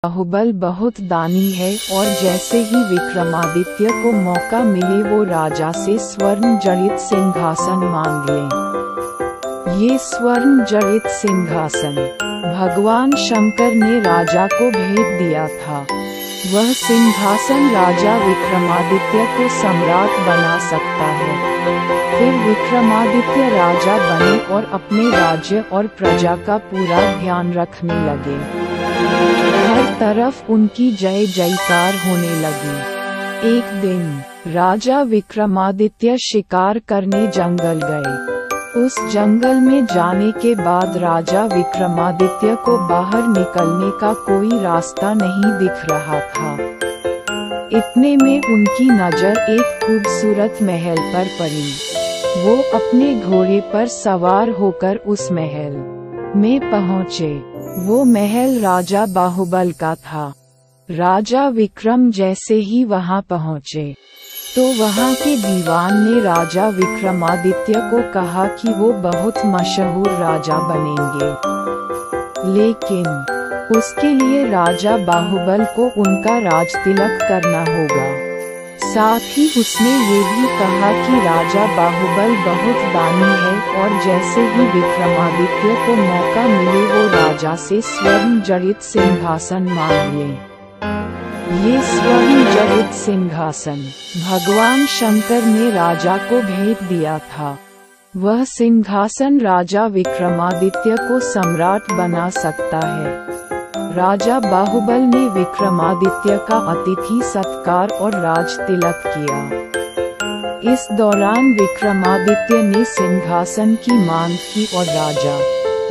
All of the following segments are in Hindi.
बाहुबल बहुत दानी है और जैसे ही विक्रमादित्य को मौका मिले वो राजा से स्वर्ण जड़ित सिंहासन मांग ले। ये स्वर्ण जड़ित सिंहासन भगवान शंकर ने राजा को भेंट दिया था। वह सिंहासन राजा विक्रमादित्य को सम्राट बना सकता है। फिर विक्रमादित्य राजा बने और अपने राज्य और प्रजा का पूरा ध्यान रखने लगे। हर तरफ उनकी जय जयकार होने लगी। एक दिन राजा विक्रमादित्य शिकार करने जंगल गए। उस जंगल में जाने के बाद राजा विक्रमादित्य को बाहर निकलने का कोई रास्ता नहीं दिख रहा था। इतने में उनकी नजर एक खूबसूरत महल पर पड़ी। वो अपने घोड़े पर सवार होकर उस महल में पहुँचे। वो महल राजा बाहुबल का था। राजा विक्रम जैसे ही वहां पहुंचे तो वहां के दीवान ने राजा विक्रमादित्य को कहा कि वो बहुत मशहूर राजा बनेंगे, लेकिन उसके लिए राजा बाहुबल को उनका राजतिलक करना होगा। साथ ही उसने ये भी कहा कि राजा बाहुबल बहुत दानी है और जैसे ही विक्रमादित्य को मौका मिले वो राजा से स्वर्ण जड़ित सिंहासन मांग ले। ये स्वर्ण जड़ित सिंहासन भगवान शंकर ने राजा को भेंट दिया था। वह सिंहासन राजा विक्रमादित्य को सम्राट बना सकता है। राजा बाहुबल ने विक्रमादित्य का अतिथि सत्कार और राज तिलक किया। इस दौरान विक्रमादित्य ने सिंहासन की मांग की और राजा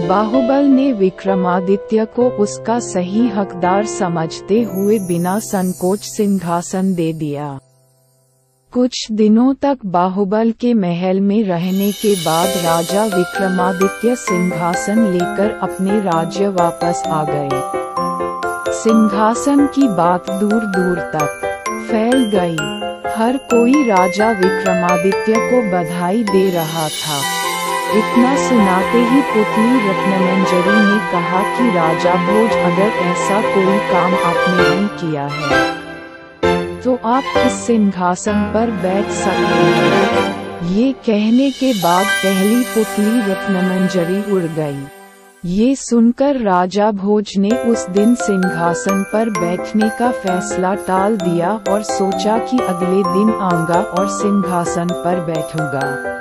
बाहुबल ने विक्रमादित्य को उसका सही हकदार समझते हुए बिना संकोच सिंहासन दे दिया। कुछ दिनों तक बाहुबल के महल में रहने के बाद राजा विक्रमादित्य सिंहासन लेकर अपने राज्य वापस आ गए। सिंहासन की बात दूर दूर तक फैल गई। हर कोई राजा विक्रमादित्य को बधाई दे रहा था। इतना सुनाते ही पुतली रत्नमंजरी ने कहा कि राजा भोज, अगर ऐसा कोई काम आपने नहीं किया है तो आप इस सिंहासन पर बैठ सकते हैं। ये कहने के बाद पहली पुतली रत्नमंजरी उड़ गई। ये सुनकर राजा भोज ने उस दिन सिंहासन पर बैठने का फैसला टाल दिया और सोचा कि अगले दिन आऊंगा और सिंहासन पर बैठूंगा।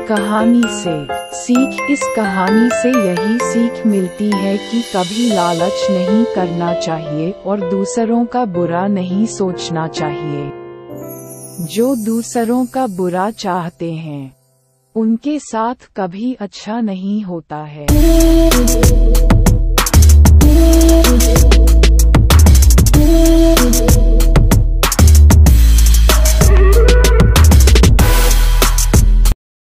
कहानी से सीख। इस कहानी से यही सीख मिलती है कि कभी लालच नहीं करना चाहिए और दूसरों का बुरा नहीं सोचना चाहिए। जो दूसरों का बुरा चाहते हैं उनके साथ कभी अच्छा नहीं होता है।